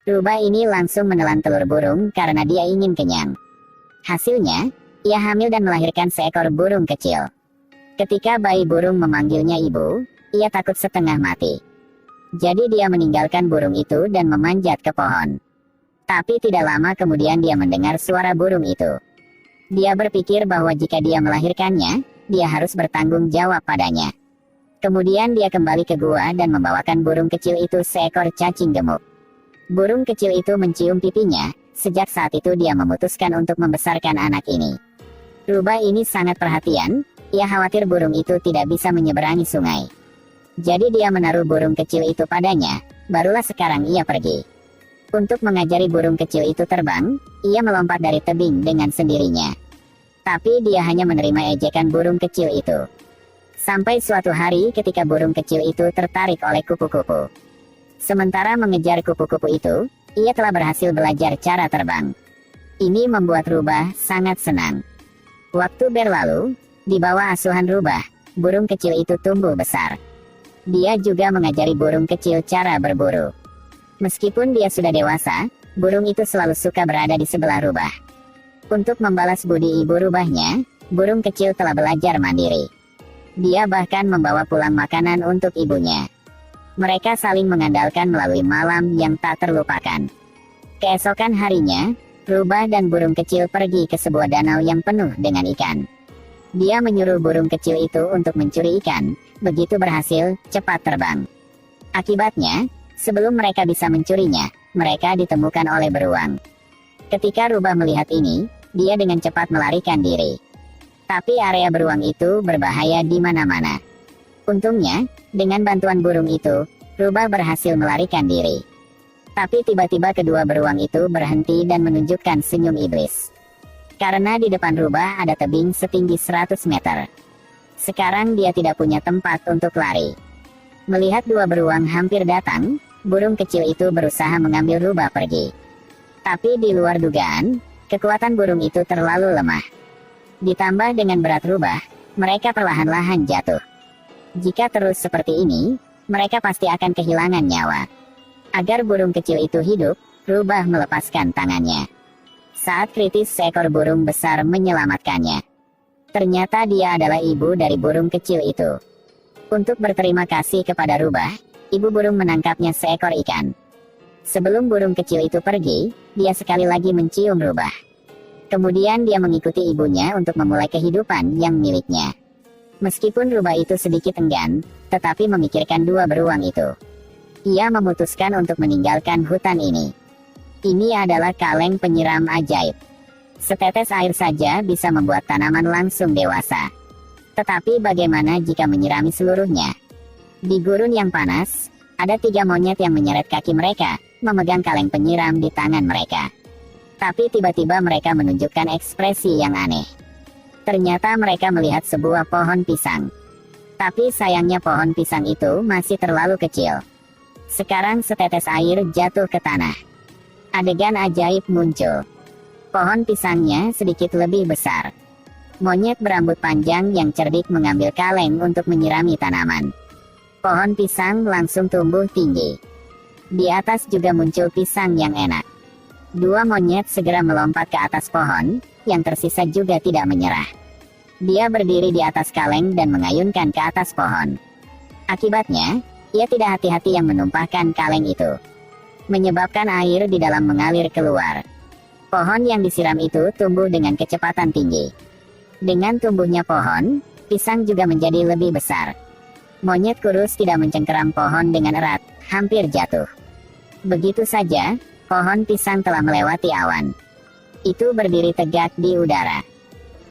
Rubah ini langsung menelan telur burung karena dia ingin kenyang. Hasilnya, ia hamil dan melahirkan seekor burung kecil. Ketika bayi burung memanggilnya ibu, ia takut setengah mati. Jadi dia meninggalkan burung itu dan memanjat ke pohon. Tapi tidak lama kemudian dia mendengar suara burung itu. Dia berpikir bahwa jika dia melahirkannya, dia harus bertanggung jawab padanya. Kemudian dia kembali ke gua dan membawakan burung kecil itu seekor cacing gemuk. Burung kecil itu mencium pipinya, sejak saat itu dia memutuskan untuk membesarkan anak ini. Rubah ini sangat perhatian, ia khawatir burung itu tidak bisa menyeberangi sungai. Jadi dia menaruh burung kecil itu padanya, barulah sekarang ia pergi. Untuk mengajari burung kecil itu terbang, ia melompat dari tebing dengan sendirinya. Tapi dia hanya menerima ejekan burung kecil itu. Sampai suatu hari ketika burung kecil itu tertarik oleh kupu-kupu. Sementara mengejar kupu-kupu itu, ia telah berhasil belajar cara terbang. Ini membuat Rubah sangat senang. Waktu berlalu, di bawah asuhan Rubah, burung kecil itu tumbuh besar. Dia juga mengajari burung kecil cara berburu. Meskipun dia sudah dewasa, burung itu selalu suka berada di sebelah Rubah. Untuk membalas budi ibu Rubahnya, burung kecil telah belajar mandiri. Dia bahkan membawa pulang makanan untuk ibunya. Mereka saling mengandalkan melalui malam yang tak terlupakan. Keesokan harinya, Rubah dan burung kecil pergi ke sebuah danau yang penuh dengan ikan. Dia menyuruh burung kecil itu untuk mencuri ikan, begitu berhasil, cepat terbang. Akibatnya, sebelum mereka bisa mencurinya, mereka ditemukan oleh beruang. Ketika Rubah melihat ini, dia dengan cepat melarikan diri. Tapi area beruang itu berbahaya di mana-mana. Untungnya, dengan bantuan burung itu, Rubah berhasil melarikan diri. Tapi tiba-tiba kedua beruang itu berhenti dan menunjukkan senyum iblis. Karena di depan Rubah ada tebing setinggi 100 meter. Sekarang dia tidak punya tempat untuk lari. Melihat dua beruang hampir datang, burung kecil itu berusaha mengambil Rubah pergi. Tapi di luar dugaan, kekuatan burung itu terlalu lemah. Ditambah dengan berat Rubah, mereka perlahan-lahan jatuh. Jika terus seperti ini, mereka pasti akan kehilangan nyawa. Agar burung kecil itu hidup, Rubah melepaskan tangannya. Saat kritis seekor burung besar menyelamatkannya. Ternyata dia adalah ibu dari burung kecil itu. Untuk berterima kasih kepada Rubah, ibu burung menangkapnya seekor ikan. Sebelum burung kecil itu pergi, dia sekali lagi mencium Rubah. Kemudian dia mengikuti ibunya untuk memulai kehidupan yang miliknya. Meskipun Rubah itu sedikit enggan, tetapi memikirkan dua beruang itu. Ia memutuskan untuk meninggalkan hutan ini. Ini adalah kaleng penyiram ajaib. Setetes air saja bisa membuat tanaman langsung dewasa. Tetapi bagaimana jika menyirami seluruhnya? Di gurun yang panas, ada 3 monyet yang menyeret kaki mereka, memegang kaleng penyiram di tangan mereka. Tapi tiba-tiba mereka menunjukkan ekspresi yang aneh. Ternyata mereka melihat sebuah pohon pisang. Tapi sayangnya pohon pisang itu masih terlalu kecil. Sekarang setetes air jatuh ke tanah. Adegan ajaib muncul. Pohon pisangnya sedikit lebih besar. Monyet berambut panjang yang cerdik mengambil kaleng untuk menyirami tanaman. Pohon pisang langsung tumbuh tinggi. Di atas juga muncul pisang yang enak. 2 monyet segera melompat ke atas pohon, yang tersisa juga tidak menyerah. Dia berdiri di atas kaleng dan mengayunkan ke atas pohon. Akibatnya, ia tidak hati-hati yang menumpahkan kaleng itu. Menyebabkan air di dalam mengalir keluar. Pohon yang disiram itu tumbuh dengan kecepatan tinggi. Dengan tumbuhnya pohon, pisang juga menjadi lebih besar. Monyet kurus tidak mencengkeram pohon dengan erat, hampir jatuh. Begitu saja, pohon pisang telah melewati awan. Itu berdiri tegak di udara.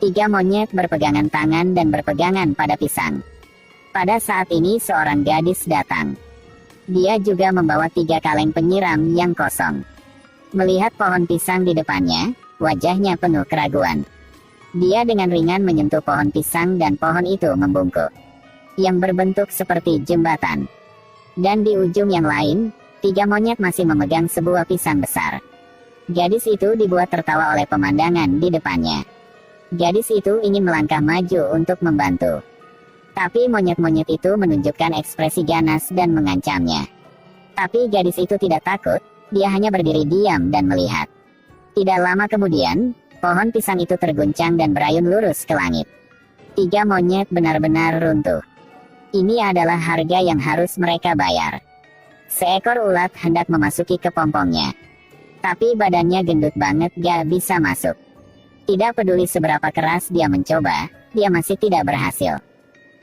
3 monyet berpegangan tangan dan berpegangan pada pisang. Pada saat ini seorang gadis datang. Dia juga membawa 3 kaleng penyiram yang kosong. Melihat pohon pisang di depannya, wajahnya penuh keraguan. Dia dengan ringan menyentuh pohon pisang dan pohon itu membungkuk. Yang berbentuk seperti jembatan. Dan di ujung yang lain, 3 monyet masih memegang sebuah pisang besar. Gadis itu dibuat tertawa oleh pemandangan di depannya. Gadis itu ingin melangkah maju untuk membantu. Tapi monyet-monyet itu menunjukkan ekspresi ganas dan mengancamnya. Tapi gadis itu tidak takut, dia hanya berdiri diam dan melihat. Tidak lama kemudian, pohon pisang itu terguncang dan berayun lurus ke langit. 3 monyet benar-benar runtuh. Ini adalah harga yang harus mereka bayar. Seekor ulat hendak memasuki kepompongnya. Tapi badannya gendut banget, gak bisa masuk. Tidak peduli seberapa keras dia mencoba, dia masih tidak berhasil.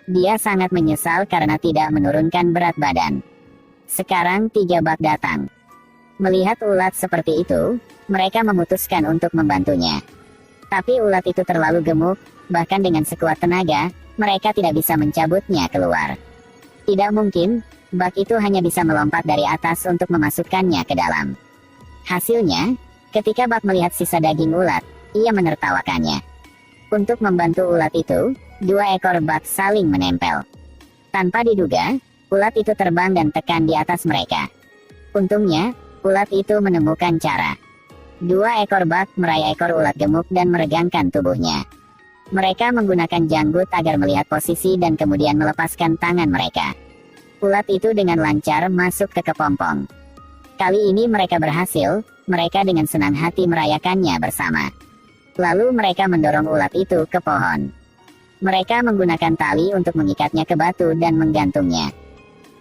Dia sangat menyesal karena tidak menurunkan berat badan. Sekarang 3 bak datang. Melihat ulat seperti itu, mereka memutuskan untuk membantunya. Tapi ulat itu terlalu gemuk, bahkan dengan sekuat tenaga, mereka tidak bisa mencabutnya keluar. Tidak mungkin, bak itu hanya bisa melompat dari atas untuk memasukkannya ke dalam. Hasilnya, ketika bak melihat sisa daging ulat, ia menertawakannya. Untuk membantu ulat itu, 2 ekor bak saling menempel. Tanpa diduga, ulat itu terbang dan tekan di atas mereka. Untungnya, ulat itu menemukan cara. 2 ekor bak meraih ekor ulat gemuk dan meregangkan tubuhnya. Mereka menggunakan janggut agar melihat posisi dan kemudian melepaskan tangan mereka. Ulat itu dengan lancar masuk ke kepompong. Kali ini mereka berhasil, mereka dengan senang hati merayakannya bersama. Lalu mereka mendorong ulat itu ke pohon. Mereka menggunakan tali untuk mengikatnya ke batu dan menggantungnya.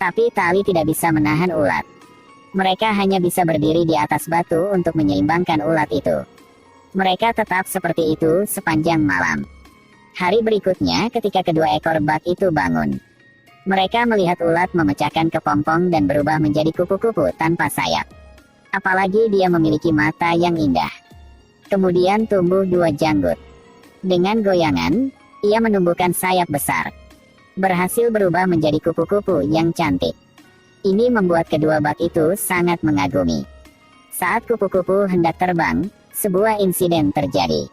Tapi tali tidak bisa menahan ulat. Mereka hanya bisa berdiri di atas batu untuk menyeimbangkan ulat itu. Mereka tetap seperti itu sepanjang malam. Hari berikutnya ketika kedua ekor bak itu bangun. Mereka melihat ulat memecahkan kepompong dan berubah menjadi kupu-kupu tanpa sayap. Apalagi dia memiliki mata yang indah. Kemudian tumbuh 2 janggut. Dengan goyangan, ia menumbuhkan sayap besar. Berhasil berubah menjadi kupu-kupu yang cantik. Ini membuat kedua bak itu sangat mengagumi. Saat kupu-kupu hendak terbang, sebuah insiden terjadi.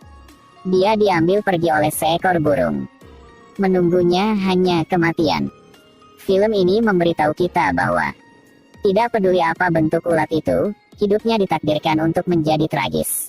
Dia diambil pergi oleh seekor burung. Menunggunya hanya kematian. Film ini memberitahu kita bahwa tidak peduli apa bentuk ulat itu, hidupnya ditakdirkan untuk menjadi tragis.